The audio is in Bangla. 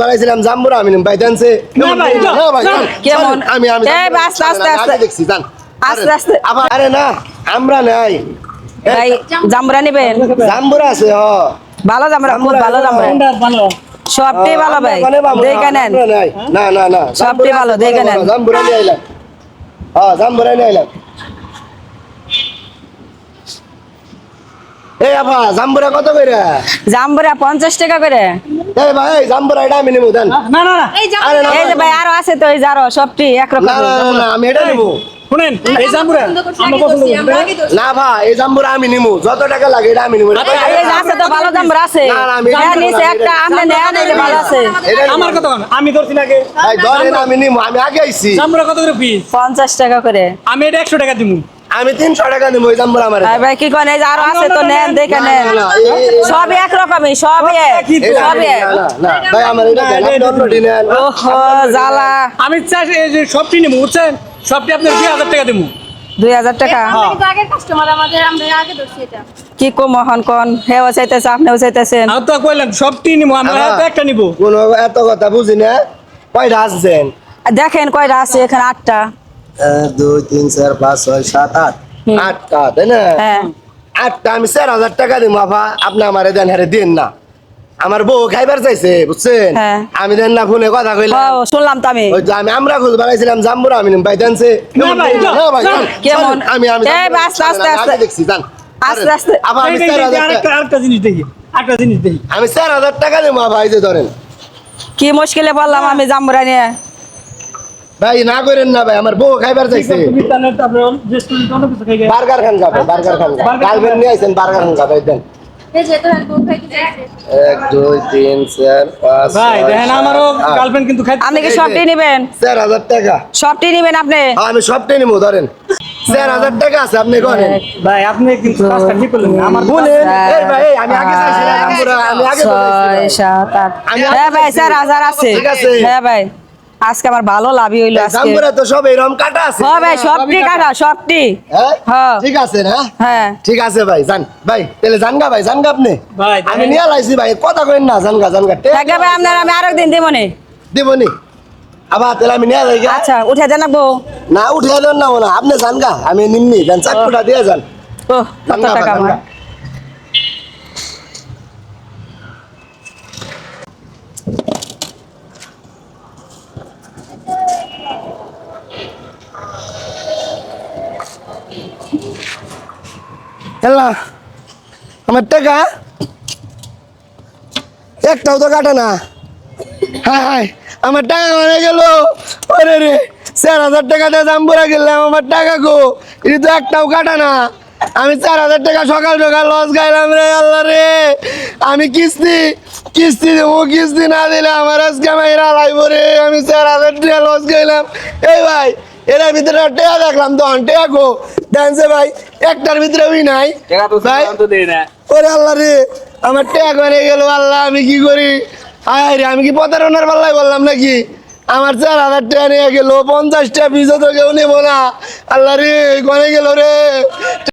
বানাইছিলাম জাম্বুরা আমি ভাই জানছে না ভাই, না ভাই কেমন? আমি এই আস্তে আস্তে আস্তে দেখছি জান আস্তে আস্তে আবার আরে না আমরা নাই ভাই জাম্বুরা নেবেন? জাম্বুরা আছে ভালো জাম্বুরা, খুব ভালো জাম্বুরা, কোনটা ভালো? সবটাই ভালো ভাই, দেখে নেন। না না না সবটাই ভালো, দেখে নেন। জাম্বুরা নিয়ে আইলাম জাম্বুরা নিয়ে আইলাম এই আপা জাম্বুরা কত করে? জাম্বুরা 50 টাকা করে। এই ভাই জাম্বুরা এটা আমি নেবো দেন না না না আরে না এই যে ভাই আরো আছে তো, এই যে আরো সবটি একরকম। না না না আমি এটা নেবো শুনেন এই জাম্বুরা আমরা পছন্দ করি না ভাই এই জাম্বুরা আমি নিমু যত টাকা লাগে এটা আমি নিমু এই যে আছে তো ভালো জাম্বুরা আছে। না, না, আমি এটা হ্যাঁ, নেবো নিচে না, একটা আপনি নেন, এই যে ভালো আছে। আমার কথা বলেন, আমি ধরছি নাকি ভাই ধরেন আমি নিমু আমি আগে আইছি জাম্বুরা কত করে পিস? 50 টাকা করে। আমি এটা 100 টাকা দিমু। আমি 300 টাকা নিমু এই জাম্বুরা আমার আর ভাই কি কোন, এই যে আরো আছে তো নেন, দেখে না, নেন। না, না, সবই একরকমই, সবই এক, সবই এক। না ভাই আমার এটা দেন আপনি অন্যটি নেন ওহো জ্বালা। আমি চাই এই যে সবটি নিমু, বুঝছেন? সবটি আপনার 2000 টাকা দিমু। 2000 টাকা আগের কাস্টমার আমাদের, আমরা আগে ধরছি এটা। কি কম মহান কোন, হেও চাইতেছে আপনিও চাইতেছেন। আমি তো কইলাম সবটি নিমু, আমরা আবার। তো একটা নিবো। কোন এত কথা বুঝি না কয়টা আসছেন দেখেন কয়টা আছে এখানে, 8টা। 1 2 3 4 5 6 7 8 আটটা তাই না হ্যাঁ, আটটা আমি 4000 টাকা দিমু আপা আপনি আমারে দেন হারে দেন না আমার বউ খাইবার চাইছে বুঝছেন হ্যাঁ। আমি দেন না ফোনে কথা কইলাম ও শুনলাম তো আমি। ওই যে আমরা খুঁজ বানাইছিলাম জাম্বুরা আমি ভাই জানছে না ভাই, না ভাই না, কেমন? আমি এই আস্তে আস্তে আস্তে। দেখছি জান আস্তে আস্তে। আবার আমি এই যে 4000 আরেকটা জিনিস দেখি, আরেকটা জিনিস দেখি। আমি 4000 টাকা দেবো ভাই যে ধরেন কি মুশকিলে বললাম আমি জাম্বুরা নিয়ে। ভাই না করেন না ভাই আমার বউ খাইবার চাইছে তুমি তাহলে তারপরে রেস্টুরেন্ট অন্য কিছু খাই গে। বার্গার খান খাবে বার্গার খান খাবে গার্লফ্রেন্ড নিয়ে আইছেন বার্গার খান খাবে দেন এই যে তো বউ খাইতে চাইছে। 1 2 3 4 5 ভাই দেখেন আমারও গার্লফ্রেন্ড কিন্তু খাইতে। আপনি কি সবটি নেবেন? 4000 টাকা সবটি নেবেন আপনি? আমি সবটাই নিবো ধরেন 4000 টাকা আছে আপনি করেন ভাই আপনি কিন্তু কাজটা ঠিক করলেন না। আমার বলেন এই ভাই এই, আমি আগে চাইছিলাম জাম্বুরা আমি আগে তো 6 চাইছিলাম 7 8। আমি- হ্যাঁ ভাই 4000 আছে। ঠিক আছে। হ্যাঁ ভাই আজকে আমার ভালো লাভই হইলো আজকে। জাম্বুরা তো সব এরকম কাটা আছে হ্যাঁ ভাই সবটি কাটা, সবটি। হ্যাঁ হ্যাঁ। ঠিক আছে না হ্যাঁ ঠিক আছে ভাই জান ভাই তাহলে জানগা ভাই জানগা আপনি ভাই, আমি নিয়ে লাইছি ভাই কথা কইন না জানগা জানগা থাকে ভাই, আপনার আমি আরেকদিন দেবো নে। দেবনি আবার তাহলে আমি নিয়ে যাই গা। আচ্ছা উঠে জানাবো। না উঠে দেন না ওনা আপনি জানগা আমি নিমনি দেন চাকুটা দিয়ে যান ও কত জানগা টাকা আমার? হেলা আমার টাকা একটাও তো কাটে না হাই হাই আমার টাকা মানে গেল ওরে রে 4000 টাকাতে জাম্বুরা গেলাম আমার টাকা গো এটা তো একটাও কাটে না আমি 4000 টাকা সকাল সকাল লস গাইলাম রে আল্লাহ রে আমি কিস্তি দেবো কিস্তি না দিলে আমার আজকে মেয়েরা লাইব রে আমি 4000 টাকা লস গাইলাম এই ভাই এর ভিতরে টেয়া দেখলাম তো টেয়া গো ডান্সে ভাই একটার ভিতরে ওই নাই ভাই ওরে আল্লাহ রে আমার ট্যাগ হয়ে গেল আল্লাহ আমি কি করি আয় রে আমি কি প্রতারণার পাল্লায় বললাম নাকি আমার 4000 টাকা নিয়ে গেল 50টা পিছও তো কেউ নেবো না আল্লাহ রে গনে গেল রে